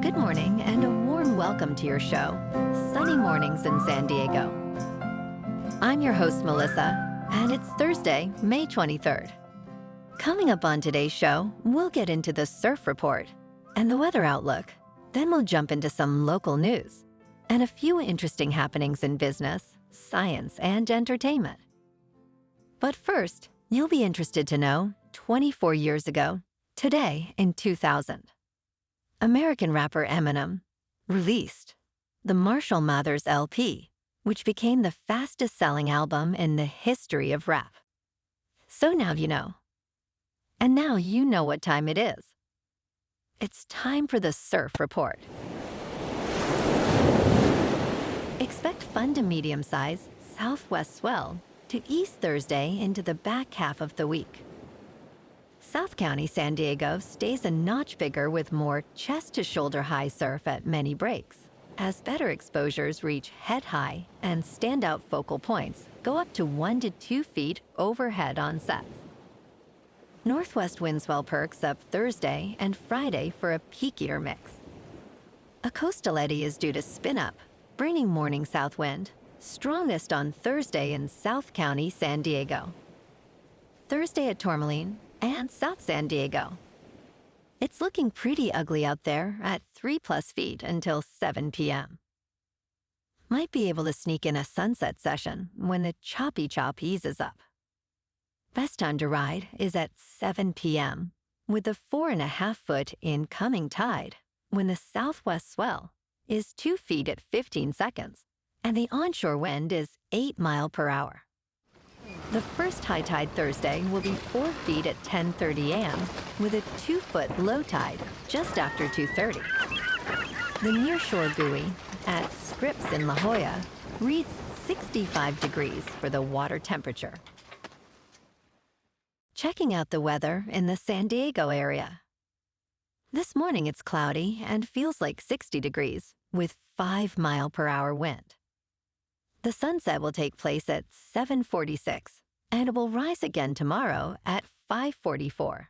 Good morning and a warm welcome to your show, Sunny Mornings in San Diego. I'm your host, Melissa, and it's Thursday, May 23rd. Coming up on today's show, we'll get into the surf report and the weather outlook. Then we'll jump into some local news and a few interesting happenings in business, science, and entertainment. But first, you'll be interested to know 24 years ago, today in 2000. American rapper Eminem released the Marshall Mathers LP, which became the fastest-selling album in the history of rap. So now you know. And now you know what time it is. It's time for the Surf Report. Expect fun to medium-size southwest swell to east Thursday into the back half of the week. South County, San Diego stays a notch bigger with more chest-to-shoulder high surf at many breaks, as better exposures reach head-high and standout focal points go up to 1 to 2 feet overhead on sets. Northwest wind swell perks up Thursday and Friday for a peakier mix. A coastal eddy is due to spin up, bringing morning south wind, strongest on Thursday in South County, San Diego. Thursday at Tourmaline and South San Diego. It's looking pretty ugly out there at 3+ feet until 7 p.m. Might be able to sneak in a sunset session when the choppy chop eases up. Best time to ride is at 7 p.m. with the 4.5-foot incoming tide when the southwest swell is 2 feet at 15 seconds and the onshore wind is 8 miles per hour. The first high tide Thursday will be 4 feet at 10:30 a.m. with a 2-foot low tide just after 2:30. The nearshore buoy at Scripps in La Jolla reads 65 degrees for the water temperature. Checking out the weather in the San Diego area. This morning it's cloudy and feels like 60 degrees with 5 mile per hour wind. The sunset will take place at 7:46 and it will rise again tomorrow at 5:44.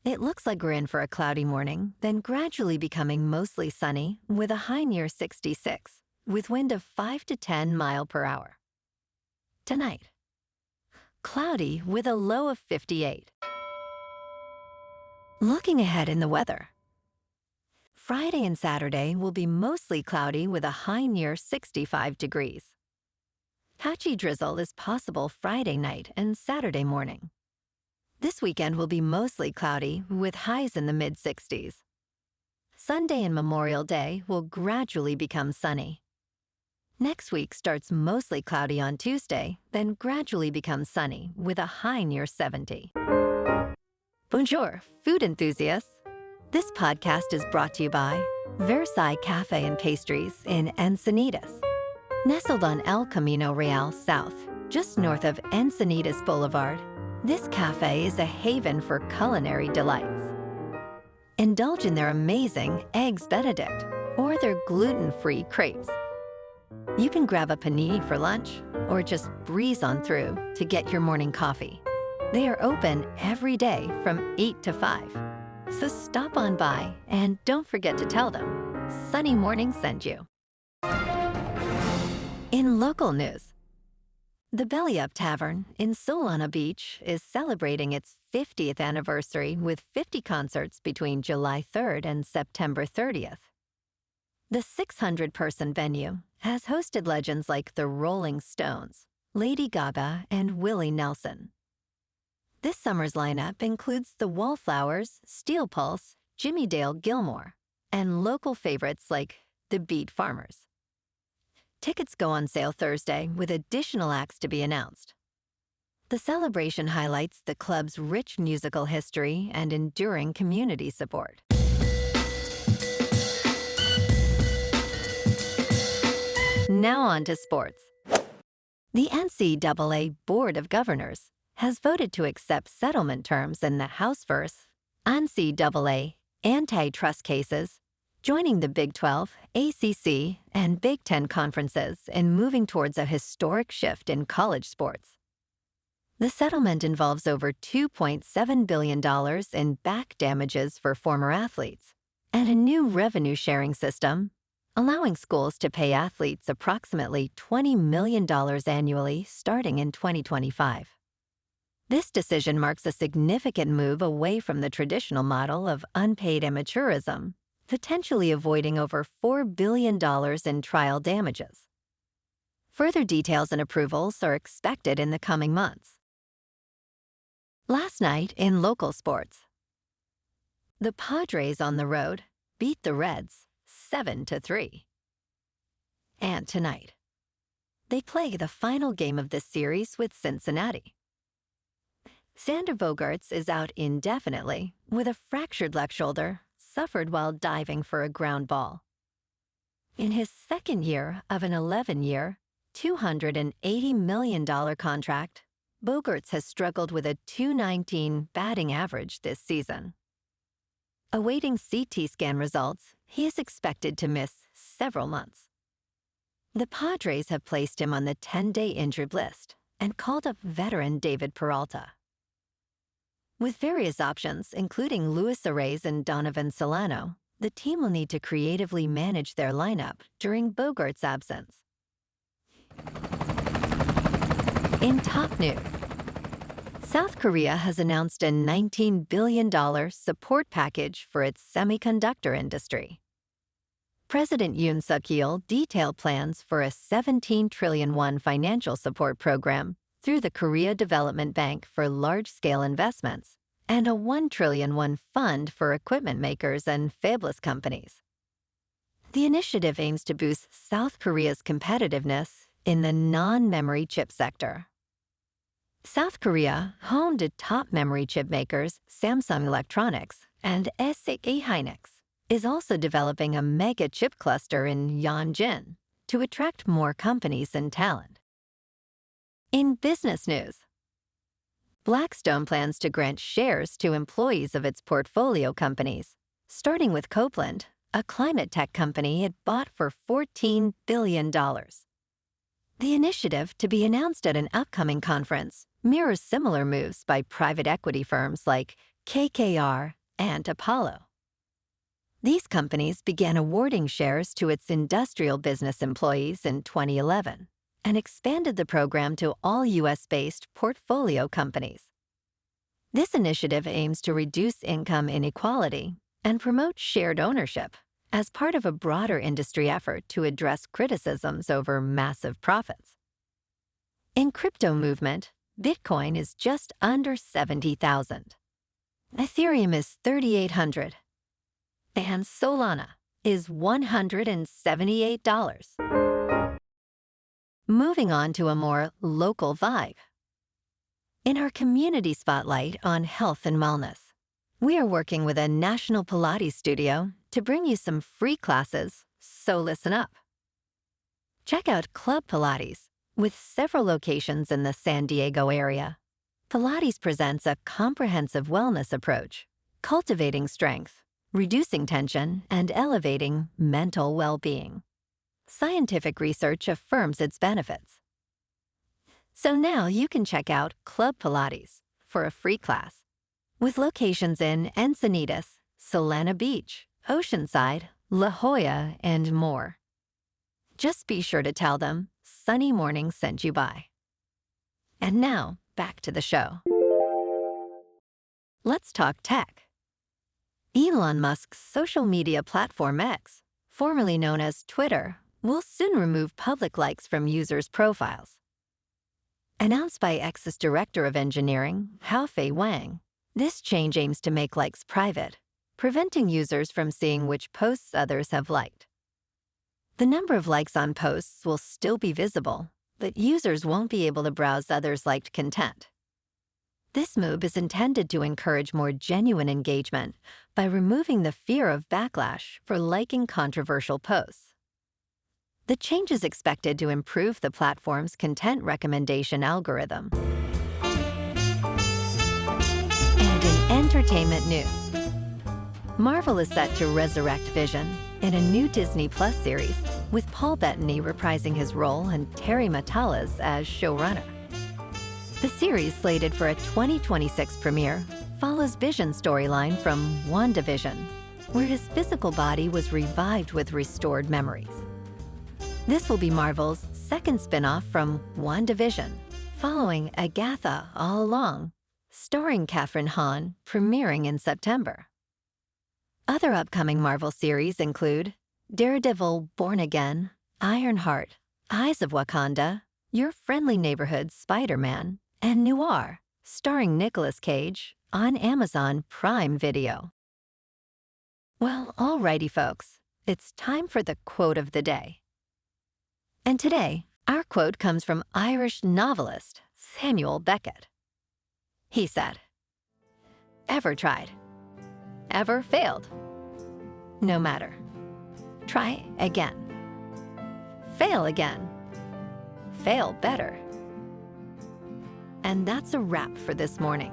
It looks like we're in for a cloudy morning, then gradually becoming mostly sunny with a high near 66 with wind of 5 to 10 mile per hour. Tonight, cloudy with a low of 58. Looking ahead in the weather. Friday and Saturday will be mostly cloudy with a high near 65 degrees. Patchy drizzle is possible Friday night and Saturday morning. This weekend will be mostly cloudy with highs in the mid-60s. Sunday and Memorial Day will gradually become sunny. Next week starts mostly cloudy on Tuesday, then gradually becomes sunny with a high near 70. Bonjour, food enthusiasts. This podcast is brought to you by Versailles Cafe and Pastries in Encinitas. Nestled on El Camino Real South, just north of Encinitas Boulevard, this cafe is a haven for culinary delights. Indulge in their amazing Eggs Benedict or their gluten-free crepes. You can grab a panini for lunch or just breeze on through to get your morning coffee. They are open every day from 8 to 5. So stop on by and don't forget to tell them Sunny Morning sent you. In local news, the Belly Up Tavern in Solana Beach is celebrating its 50th anniversary with 50 concerts between July 3rd and September 30th. The 600-person venue has hosted legends like the Rolling Stones, Lady Gaga, and Willie Nelson. This summer's lineup includes the Wallflowers, Steel Pulse, Jimmy Dale Gilmore, and local favorites like the Beat Farmers. Tickets go on sale Thursday with additional acts to be announced. The celebration highlights the club's rich musical history and enduring community support. Now on to sports. The NCAA Board of Governors has voted to accept settlement terms in the House vs. NCAA antitrust cases, joining the Big 12, ACC, and Big 10 conferences in moving towards a historic shift in college sports. The settlement involves over $2.7 billion in back damages for former athletes and a new revenue-sharing system, allowing schools to pay athletes approximately $20 million annually starting in 2025. This decision marks a significant move away from the traditional model of unpaid amateurism, potentially avoiding over $4 billion in trial damages. Further details and approvals are expected in the coming months. Last night in local sports, the Padres on the road beat the Reds 7-3. And tonight, they play the final game of this series with Cincinnati. Xander Bogaerts is out indefinitely with a fractured left shoulder suffered while diving for a ground ball. In his second year of an 11-year, $280 million contract, Bogaerts has struggled with a .219 batting average this season. Awaiting CT scan results, he is expected to miss several months. The Padres have placed him on the 10-day injured list and called up veteran David Peralta. With various options, including Luis Arraez and Donovan Solano, the team will need to creatively manage their lineup during Bogaerts' absence. In top news, South Korea has announced a $19 billion support package for its semiconductor industry. President Yoon Suk-yeol detailed plans for a $17 trillion won financial support program through the Korea Development Bank for large-scale investments and a $1 trillion won fund for equipment makers and fabless companies. The initiative aims to boost South Korea's competitiveness in the non-memory chip sector. South Korea, home to top memory chip makers Samsung Electronics and SK hynix, is also developing a mega chip cluster in Yeonjin to attract more companies and talent. In business news, Blackstone plans to grant shares to employees of its portfolio companies, starting with Copeland, a climate tech company it bought for $14 billion. The initiative, to be announced at an upcoming conference, mirrors similar moves by private equity firms like KKR and Apollo. These companies began awarding shares to its industrial business employees in 2011 and expanded the program to all U.S.-based portfolio companies. This initiative aims to reduce income inequality and promote shared ownership as part of a broader industry effort to address criticisms over massive profits. In crypto movement, Bitcoin is just under 70,000. Ethereum is 3,800. And Solana is $178. Moving on to a more local vibe. In our community spotlight on health and wellness, we are working with a national Pilates studio to bring you some free classes, so listen up. Check out Club Pilates. With several locations in the San Diego area, Pilates presents a comprehensive wellness approach, cultivating strength, reducing tension, and elevating mental well-being. Scientific research affirms its benefits. So now you can check out Club Pilates for a free class, with locations in Encinitas, Solana Beach, Oceanside, La Jolla, and more. Just be sure to tell them Sunny Morning sent you by. And now, back to the show. Let's talk tech. Elon Musk's social media platform X, formerly known as Twitter, will soon remove public likes from users' profiles. Announced by X's Director of Engineering, Haofei Wang, this change aims to make likes private, preventing users from seeing which posts others have liked. The number of likes on posts will still be visible, but users won't be able to browse others' liked content. This move is intended to encourage more genuine engagement by removing the fear of backlash for liking controversial posts. The change is expected to improve the platform's content recommendation algorithm. And in entertainment news, Marvel is set to resurrect Vision in a new Disney Plus series, with Paul Bettany reprising his role and Terry Matalas as showrunner. The series, slated for a 2026 premiere, follows Vision's storyline from WandaVision, where his physical body was revived with restored memories. This will be Marvel's second spin-off from WandaVision, following Agatha All Along, starring Kathryn Hahn, premiering in September. Other upcoming Marvel series include Daredevil Born Again, Ironheart, Eyes of Wakanda, Your Friendly Neighborhood Spider-Man, and Noir, starring Nicolas Cage, on Amazon Prime Video. Well, alrighty folks, it's time for the quote of the day. And today, our quote comes from Irish novelist Samuel Beckett. He said, "Ever tried? Ever failed? No matter. Try again. Fail again. Fail better." And that's a wrap for this morning.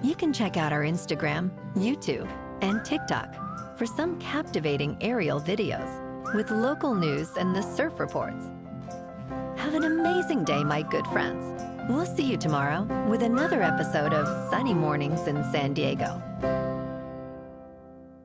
You can check out our Instagram, YouTube, and TikTok for some captivating aerial videos with local news and the surf reports. Have an amazing day, my good friends. We'll see you tomorrow with another episode of Sunny Mornings in San Diego.